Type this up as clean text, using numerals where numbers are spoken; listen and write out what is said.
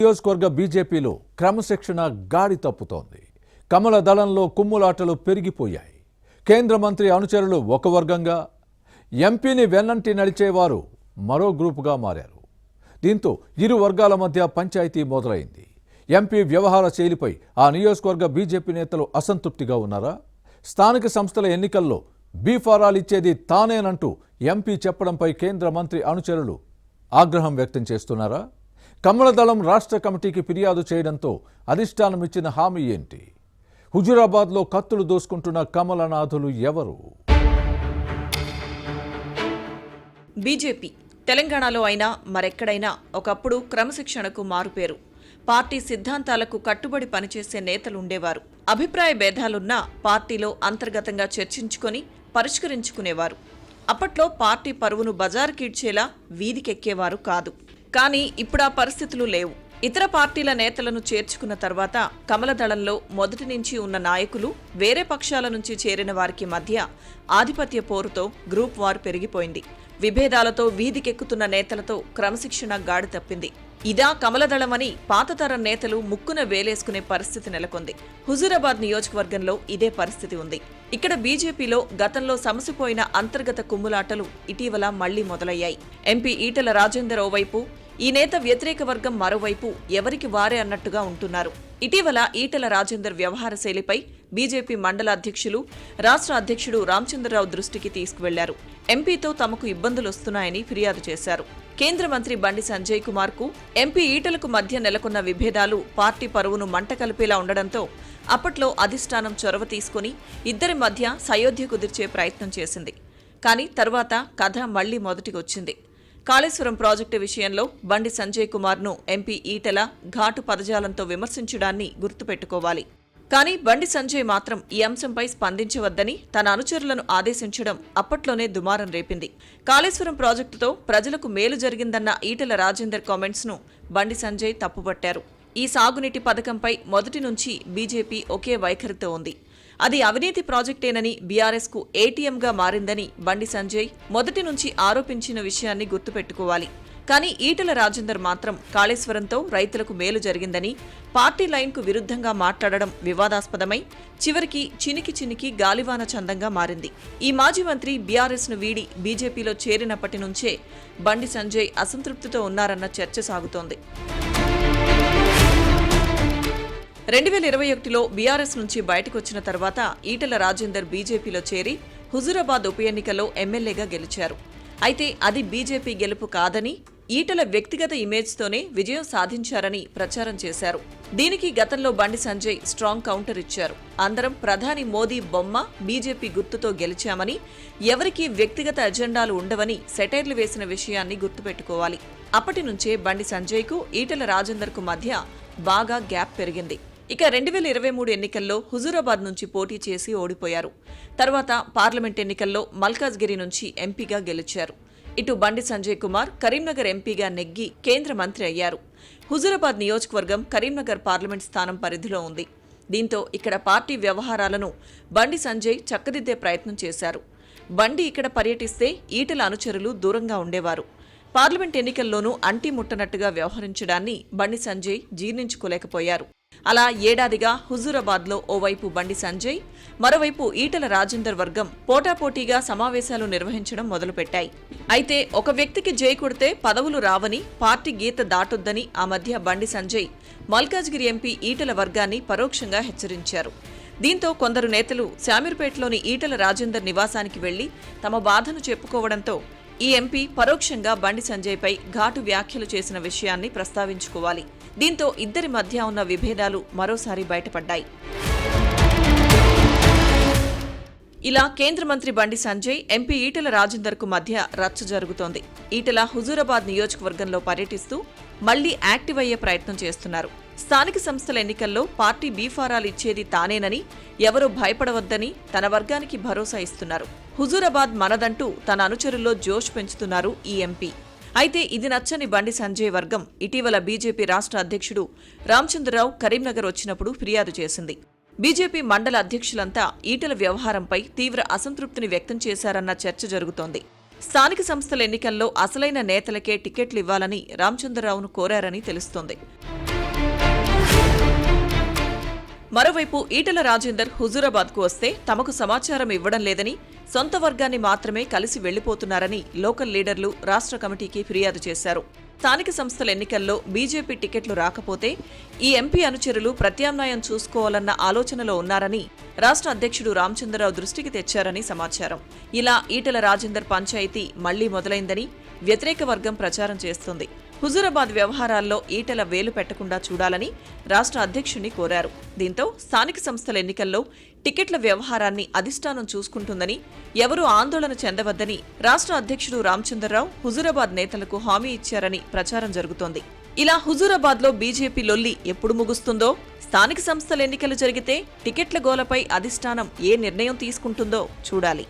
నియోజకవర్గ బీజేపీలో క్రమశిక్షణ గాడి తప్పుతోంది. కమల దళంలో కుమ్ములాటలు పెరిగిపోయాయి. కేంద్ర మంత్రి అనుచరులు ఒక వర్గంగా, ఎంపీని వెన్నంటి నడిచేవారు మరో గ్రూపుగా మారారు. దీంతో ఇరు వర్గాల మధ్య పంచాయతీ మొదలైంది. ఎంపీ వ్యవహార శైలిపై ఆ నియోజకవర్గ బీజేపీ నేతలు అసంతృప్తిగా ఉన్నారా? స్థానిక సంస్థల ఎన్నికల్లో బీఫారాలు ఇచ్చేది తానేనంటూ ఎంపీ చెప్పడంపై కేంద్ర మంత్రి అనుచరులు ఆగ్రహం వ్యక్తం చేస్తున్నారా? కమలదళం రాష్ట్ర కమిటీకి ఫిర్యాదు చేయడంతో అధిష్టానం ఇచ్చిన హామీ ఏంటి? హుజూరాబాద్లో కత్తులు దూసుకుంటున్న కమలనాథులు ఎవరు? బీజేపీ తెలంగాణలో అయినా మరెక్కడైనా ఒకప్పుడు క్రమశిక్షణకు మారుపేరు. పార్టీ సిద్ధాంతాలకు కట్టుబడి పనిచేసే నేతలుండేవారు. అభిప్రాయ భేదాలున్నా పార్టీలో అంతర్గతంగా చర్చించుకొని పరిష్కరించుకునేవారు. అప్పట్లో పార్టీ పరువును బజారుకీడ్చేలా వీధికెక్కేవారు కాదు. కానీ ఇప్పుడు ఆ పరిస్థితులు లేవు. ఇతర పార్టీల నేతలను చేర్చుకున్న తర్వాత కమలదళంలో మొదటి నుంచి ఉన్న నాయకులు వేరే పక్షాల నుంచి చేరిన వారికి మధ్య ఆధిపత్య పోరుతో గ్రూప్ వార్ పెరిగిపోయింది. విభేదాలతో వీధికెక్కుతున్న నేతలతో క్రమశిక్షణ గాడి తప్పింది. ఇదా కమలదళమని పాతతరం నేతలు ముక్కున వేలేసుకునే పరిస్థితి నెలకొంది. హుజూరాబాద్ నియోజకవర్గంలో ఇదే పరిస్థితి ఉంది. ఇక్కడ బీజేపీలో గతంలో సమసిపోయిన అంతర్గత కుమ్ములాటలు ఇటీవల మళ్లీ మొదలయ్యాయి. ఎంపీ ఈటెల రాజేందర్ ఓవైపు, ఈ నేత వ్యతిరేక వర్గం మరోవైపు ఎవరికి వారే అన్నట్టుగా ఉంటున్నారు. ఇటీవల ఈటెల రాజేందర్ వ్యవహార శైలిపై బీజేపీ మండల అధ్యక్షులు, రాష్ట్ర అధ్యక్షుడు రామచంద్రరావు దృష్టికి తీసుకువెళ్లారు. ఎంపీతో తమకు ఇబ్బందులొస్తున్నాయని ఫిర్యాదు చేశారు. కేంద్ర మంత్రి బండి సంజయ్ కుమార్ కు ఎంపీ ఈటెలకు మధ్య నెలకొన్న విభేదాలు పార్టీ పరువును మంట కలిపేలా ఉండడంతో అప్పట్లో అధిష్టానం చొరవ తీసుకుని ఇద్దరి మధ్య సయోధ్య కుదిర్చే ప్రయత్నం చేసింది. కానీ తర్వాత కథ మళ్లీ మొదటికొచ్చింది. కాళేశ్వరం ప్రాజెక్టు విషయంలో బండి సంజయ్ కుమార్ను ఎంపీ ఈటెల ఘాటు పదజాలంతో విమర్శించడాన్ని గుర్తుపెట్టుకోవాలి. కానీ బండి సంజయ్ మాత్రం ఈ అంశంపై స్పందించవద్దని తన అనుచరులను ఆదేశించడం అప్పట్లోనే దుమారం రేపింది. కాళేశ్వరం ప్రాజెక్టుతో ప్రజలకు మేలు జరిగిందన్న ఈటెల రాజేందర్ కామెంట్స్ ను బండి సంజయ్ తప్పుపట్టారు. ఈ సాగునీటి పథకంపై మొదటి నుంచి బీజేపీ ఒకే వైఖరితో ఉంది. అది అవినీతి ప్రాజెక్టేనని, బీఆర్ఎస్కు ఏటీఎంగా మారిందని బండి సంజయ్ మొదటి నుంచి ఆరోపించిన విషయాన్ని గుర్తుపెట్టుకోవాలి. కానీ ఈటెల రాజేందర్ మాత్రం కాళేశ్వరంతో రైతులకు మేలు జరిగిందని, పార్టీ లైన్కు విరుద్ధంగా మాట్లాడడం వివాదాస్పదమై చివరికి చినికి గాలివాన చందంగా మారింది. ఈ మాజీ మంత్రి బీఆర్ఎస్ను వీడి బీజేపీలో చేరినప్పటి నుంచే బండి సంజయ్ అసంతృప్తితో ఉన్నారన్న చర్చ సాగుతోంది. 2021లో బీఆర్ఎస్ నుంచి బయటకొచ్చిన తర్వాత ఈటెల రాజేందర్ బీజేపీలో చేరి హుజూరాబాద్ ఉప ఎన్నికల్లో ఎమ్మెల్యేగా గెలిచారు. అయితే అది బీజేపీ గెలుపు కాదని, ఈటెల వ్యక్తిగత ఇమేజ్తోనే విజయం సాధించారని ప్రచారం చేశారు. దీనికి గతంలో బండి సంజయ్ స్ట్రాంగ్ కౌంటర్ ఇచ్చారు. అందరం ప్రధాని మోదీ బొమ్మ, బీజేపీ గుర్తుతో గెలిచామని, ఎవరికీ వ్యక్తిగత అజెండాలు ఉండవని సెటైర్లు వేసిన విషయాన్ని గుర్తుపెట్టుకోవాలి. అప్పటి నుంచే బండి సంజయ్కు ఈటెల రాజేందర్కు మధ్య బాగా గ్యాప్ పెరిగింది. ఇక 2023 ఎన్నికల్లో హుజూరాబాద్ నుంచి పోటీ చేసి ఓడిపోయారు. తర్వాత పార్లమెంట్ ఎన్నికల్లో మల్కాజ్గిరి నుంచి ఎంపీగా గెలిచారు. ఇటు బండి సంజయ్ కుమార్ కరీంనగర్ ఎంపీగా నెగ్గి కేంద్ర మంత్రి అయ్యారు. హుజూరాబాద్ నియోజకవర్గం కరీంనగర్ పార్లమెంట్ స్థానం పరిధిలో ఉంది. దీంతో ఇక్కడ పార్టీ వ్యవహారాలను బండి సంజయ్ చక్కదిద్దే ప్రయత్నం చేశారు. బండి ఇక్కడ పర్యటిస్తే ఈటెల అనుచరులు దూరంగా ఉండేవారు. పార్లమెంట్ ఎన్నికల్లోనూ అంటీ ముట్టనట్టుగా వ్యవహరించడాన్ని బండి సంజయ్ జీర్ణించుకోలేకపోయారు. అలా ఏడాదిగా హుజూరాబాద్లో ఓవైపు బండి సంజయ్, మరోవైపు ఈటెల రాజేందర్ వర్గం పోటాపోటీగా సమావేశాలు నిర్వహించడం మొదలుపెట్టాయి. అయితే ఒక వ్యక్తికి జై కొడితే పదవులు రావని, పార్టీ గీత దాటొద్దని ఆ మధ్య బండి సంజయ్ మల్కాజ్గిరి ఎంపీ ఈటెల వర్గాన్ని పరోక్షంగా హెచ్చరించారు. దీంతో కొందరు నేతలు శామీర్పేటలోని ఈటెల రాజేందర్ నివాసానికి వెళ్లి తమ బాధను చెప్పుకోవడంతో ఈ ఎంపీ పరోక్షంగా బండి సంజయ్పై ఘాటు వ్యాఖ్యలు చేసిన విషయాన్ని ప్రస్తావించుకోవాలి. దీంతో ఇద్దరి మధ్య ఉన్న విభేదాలు మరోసారి బయటపడ్డాయి. ఇలా కేంద్ర మంత్రి బండి సంజయ్, ఎంపీ ఈటెల రాజేందర్కు మధ్య రచ్చ జరుగుతోంది. ఈటెల హుజూరాబాద్ నియోజకవర్గంలో పర్యటిస్తూ మళ్లీ యాక్టివ్ అయ్యే ప్రయత్నం చేస్తున్నారు. స్థానిక సంస్థల ఎన్నికల్లో పార్టీ బీఫారాలు ఇచ్చేది తానేనని, ఎవరూ భయపడవద్దని తన వర్గానికి భరోసా ఇస్తున్నారు. హుజూరాబాద్ మనదంటూ తన అనుచరుల్లో జోష్ పెంచుతున్నారు ఈ ఎంపీ. అయితే ఇది నచ్చని బండి సంజయ్ వర్గం ఇటీవల బీజేపీ రాష్ట్ర అధ్యక్షుడు రామచంద్రరావు కరీంనగర్ వచ్చినప్పుడు ఫిర్యాదు చేసింది. బీజేపీ మండల అధ్యక్షులంతా ఈటెల వ్యవహారంపై తీవ్ర అసంతృప్తిని వ్యక్తం చేశారన్న చర్చ జరుగుతోంది. స్థానిక సంస్థల ఎన్నికల్లో అసలైన నేతలకే టికెట్లు ఇవ్వాలని రామచంద్రరావును కోరారని తెలుస్తోంది. మరోవైపు ఈటెల రాజేందర్ హుజూరాబాద్కు వస్తే తమకు సమాచారం ఇవ్వడం లేదని, సొంత వర్గాన్ని మాత్రమే కలిసి వెళ్లిపోతున్నారని లోకల్ లీడర్లు రాష్ట్ర కమిటీకి ఫిర్యాదు చేశారు. స్థానిక సంస్థల ఎన్నికల్లో బీజేపీ టికెట్లు రాకపోతే ఈ ఎంపీ అనుచరులు ప్రత్యామ్నాయం చూసుకోవాలన్న ఆలోచనలో ఉన్నారని రాష్ట్ర అధ్యక్షుడు రామచంద్రరావు దృష్టికి తెచ్చారని సమాచారం. ఇలా ఈటెల రాజేందర్ పంచాయతీ మళ్లీ మొదలైందని వ్యతిరేక వర్గం ప్రచారం చేస్తుంది. హుజూరాబాద్ వ్యవహారాల్లో ఈటెల వేలు పెట్టకుండా చూడాలని రాష్ట్ర అధ్యక్షుడిని కోరారు. దీంతో స్థానిక సంస్థల ఎన్నికల్లో టికెట్ల వ్యవహారాన్ని అధిష్టానం చూసుకుంటుందని, ఎవరూ ఆందోళన చెందవద్దని రాష్ట్ర అధ్యక్షుడు రామచంద్రరావు హుజూరాబాద్ నేతలకు హామీ ఇచ్చారని ప్రచారం జరుగుతోంది. ఇలా హుజూరాబాద్లో బీజేపీ లొల్లి ఎప్పుడు ముగుస్తుందో, స్థానిక సంస్థల ఎన్నికలు జరిగితే టికెట్ల గోలపై అధిష్టానం ఏ నిర్ణయం తీసుకుంటుందో చూడాలి.